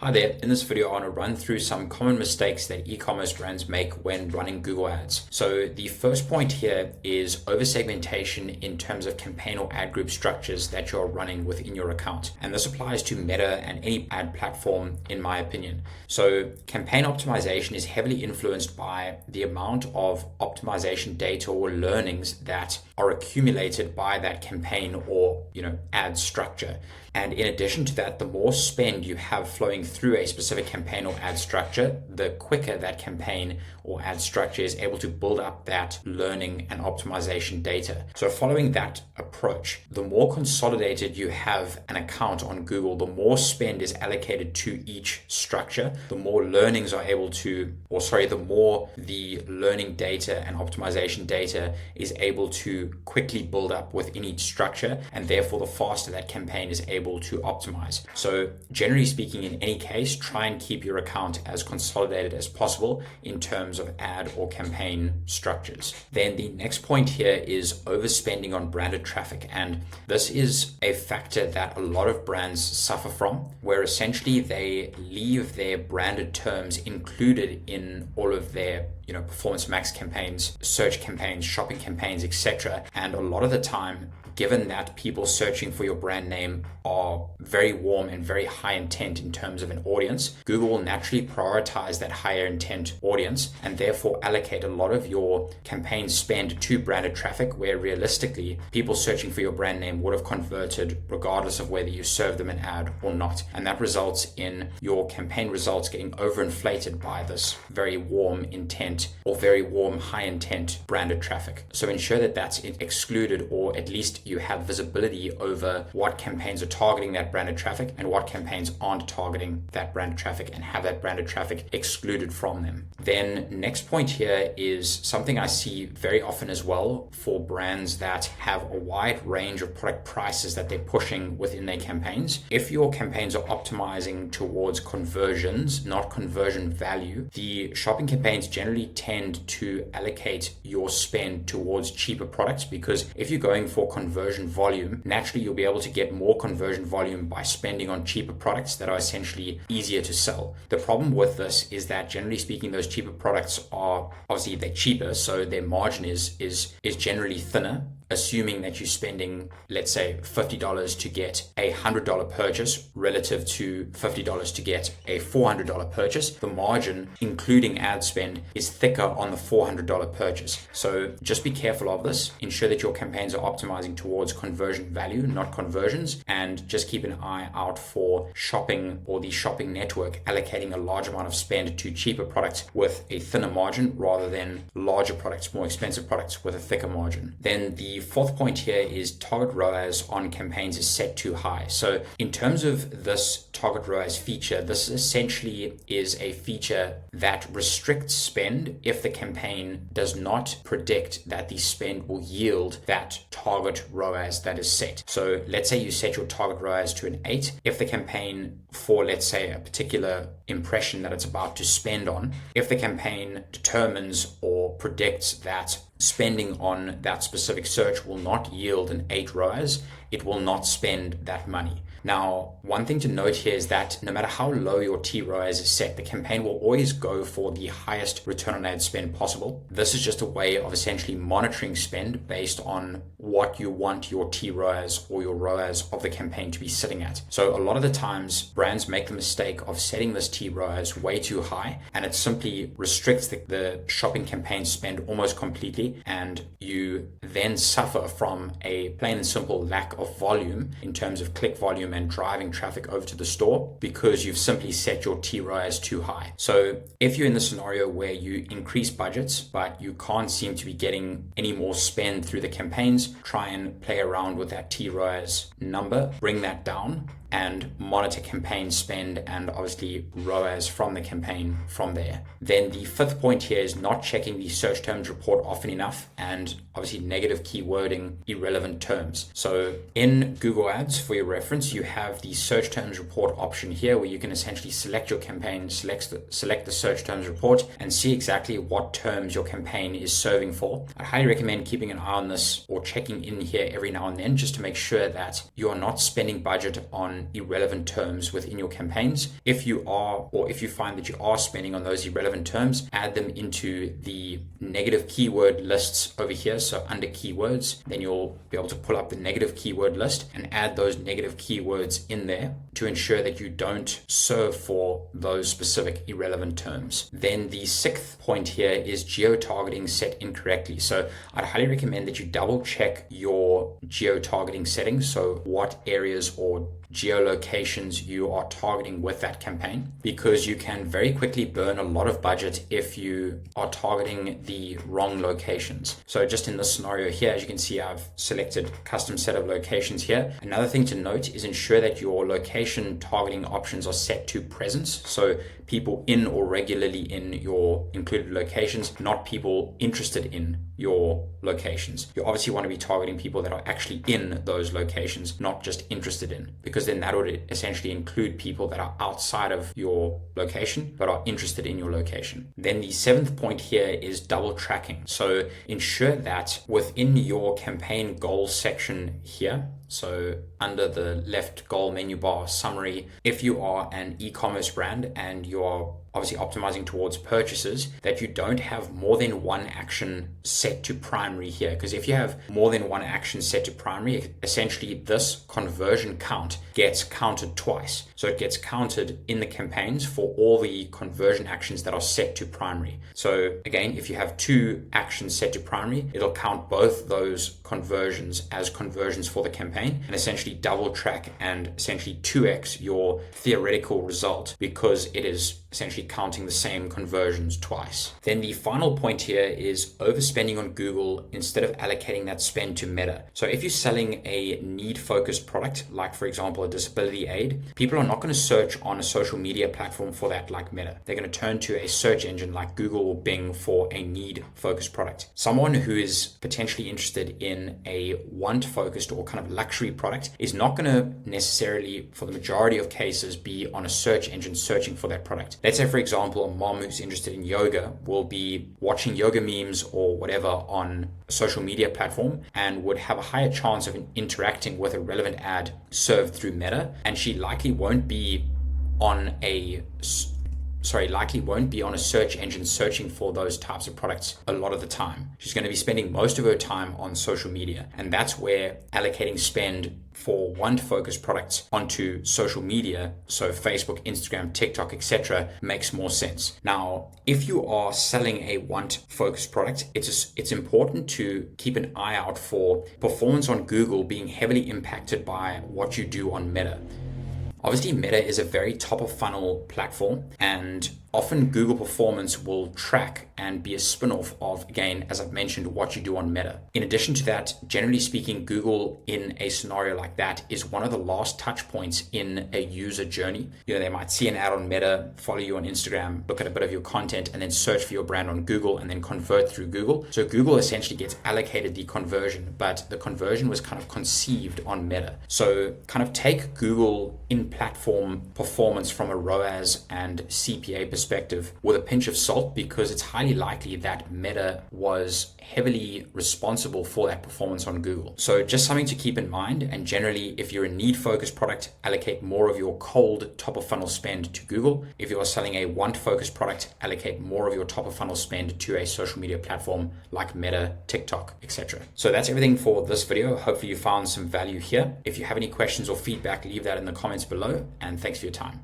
Hi there, in this video I want to run through some common mistakes that e-commerce brands make when running Google Ads. So the first point here is over-segmentation in terms of campaign or ad group structures that you're running within your account. And this applies to Meta and any ad platform in my opinion. So campaign optimization is heavily influenced by the amount of optimization data or learnings that are accumulated by that campaign or ad structure. And in addition to that, the more spend you have flowing through a specific campaign or ad structure, the quicker that campaign or ad structure is able to build up that learning and optimization data. So following that approach, the more consolidated you have an account on Google, the more spend is allocated to each structure, the more learnings are able to, the more the learning data and optimization data is able to quickly build up within each structure, and therefore the faster that campaign is able to optimize. So generally speaking, in any case, try and keep your account as consolidated as possible in terms of ad or campaign structures. Then the next point here is overspending on branded traffic. And this is a factor that a lot of brands suffer from, where essentially they leave their branded terms included in all of their performance max campaigns, search campaigns, shopping campaigns, etc. And a lot of the time, given that people searching for your brand name are very warm and very high intent in terms of an audience, Google will naturally prioritize that higher intent audience and therefore allocate a lot of your campaign spend to branded traffic, where realistically people searching for your brand name would have converted regardless of whether you serve them an ad or not. And that results in your campaign results getting overinflated by this very warm intent or very warm high intent branded traffic. So ensure that that's excluded, or at least you have visibility over what campaigns are targeting that branded traffic and what campaigns aren't targeting that branded traffic, and have that branded traffic excluded from them. Then next point here is something I see very often as well for brands that have a wide range of product prices that they're pushing within their campaigns. If your campaigns are optimizing towards conversions, not conversion value, the shopping campaigns generally tend to allocate your spend towards cheaper products, because if you're going for conversion volume, naturally you'll be able to get more conversion volume by spending on cheaper products that are essentially easier to sell. The problem with this is that generally speaking, those cheaper products are obviously they're cheaper, so their margin is generally thinner. Assuming that you're spending, let's say, $50 to get a $100 purchase relative to $50 to get a $400 purchase, the margin, including ad spend, is thicker on the $400 purchase. So just be careful of this. Ensure that your campaigns are optimizing towards conversion value, not conversions, and just keep an eye out for shopping or the shopping network allocating a large amount of spend to cheaper products with a thinner margin rather than larger products, more expensive products with a thicker margin. Then the fourth point here is target ROAS on campaigns is set too high. So in terms of this target ROAS feature, this essentially is a feature that restricts spend if the campaign does not predict that the spend will yield that target ROAS that is set. So let's say you set your target ROAS to an 8. If the campaign for, let's say, a particular impression that it's about to spend on, if the campaign determines or predicts that spending on that specific search will not yield an 8 ROAS, it will not spend that money. Now, one thing to note here is that no matter how low your TROAS is set, the campaign will always go for the highest return on ad spend possible. This is just a way of essentially monitoring spend based on what you want your TROAS or your ROAS of the campaign to be sitting at. So a lot of the times, brands make the mistake of setting this TROAS way too high, and it simply restricts the shopping campaign spend almost completely, and you then suffer from a plain and simple lack of volume in terms of click volume and driving traffic over to the store, because you've simply set your TROAS too high. So if you're in the scenario where you increase budgets but you can't seem to be getting any more spend through the campaigns, try and play around with that TROAS number, bring that down, and monitor campaign spend and obviously ROAS from the campaign from there. Then the fifth point here is not checking the search terms report often enough, and obviously negative keywording irrelevant terms. So in Google Ads, for your reference, you have the search terms report option here, where you can essentially select your campaign, select the search terms report, and see exactly what terms your campaign is serving for. I highly recommend keeping an eye on this or checking in here every now and then, just to make sure that you are not spending budget on on irrelevant terms within your campaigns. If you are, or if you find that you are spending on those irrelevant terms, add them into the negative keyword lists over here. So under keywords, then you'll be able to pull up the negative keyword list and add those negative keywords in there to ensure that you don't serve for those specific irrelevant terms. Then the sixth point here is geo-targeting set incorrectly. So I'd highly recommend that you double check your geo-targeting settings. So what areas or geolocations you are targeting with that campaign, because you can very quickly burn a lot of budget if you are targeting the wrong locations. So just in this scenario here, as you can see, I've selected custom set of locations here. Another thing to note is ensure that your location targeting options are set to presence. So people in or regularly in your included locations, not people interested in your locations. You obviously want to be targeting people that are actually in those locations, not just interested in, because then that would essentially include people that are outside of your location but are interested in your location. Then the seventh point here is double tracking. So ensure that within your campaign goals section here, so under the left goal menu bar summary, if you are an e-commerce brand and you're obviously optimizing towards purchases, that you don't have more than one action set to primary here. Because if you have more than one action set to primary, essentially this conversion count gets counted twice. So it gets counted in the campaigns for all the conversion actions that are set to primary. So again, if you have two actions set to primary, it'll count both those conversions as conversions for the campaign and essentially double track and essentially 2x your theoretical result, because it is essentially counting the same conversions twice. Then the final point here is overspending on Google instead of allocating that spend to Meta. So if you're selling a need-focused product, like for example a disability aid, people are not going to search on a social media platform for that like Meta. They're going to turn to a search engine like Google or Bing for a need-focused product. Someone who is potentially interested in a want-focused or kind of luxury product is not going to necessarily, for the majority of cases, be on a search engine searching for that product. Let's say, for example, a mom who's interested in yoga will be watching yoga memes or whatever on a social media platform and would have a higher chance of interacting with a relevant ad served through Meta, and she likely won't be on a search engine searching for those types of products a lot of the time. She's going to be spending most of her time on social media, and that's where allocating spend for want-focused products onto social media, so Facebook, Instagram, TikTok, etc., makes more sense. Now, if you are selling a want-focused product, it's important to keep an eye out for performance on Google being heavily impacted by what you do on Meta. Obviously, Meta is a very top-of-funnel platform, and often Google performance will track and be a spin-off of, again, as I've mentioned, what you do on Meta. In addition to that, generally speaking, Google in a scenario like that is one of the last touch points in a user journey. You know, they might see an ad on Meta, follow you on Instagram, look at a bit of your content, and then search for your brand on Google and then convert through Google. So Google essentially gets allocated the conversion, but the conversion was kind of conceived on Meta. So kind of take Google in-platform performance from a ROAS and CPA perspective with a pinch of salt, because it's highly likely that Meta was heavily responsible for that performance on Google. So just something to keep in mind. And generally, if you're a need-focused product, allocate more of your cold top-of-funnel spend to Google. If you are selling a want-focused product, allocate more of your top-of-funnel spend to a social media platform like Meta, TikTok, etc. So that's everything for this video. Hopefully you found some value here. If you have any questions or feedback, leave that in the comments below, and thanks for your time.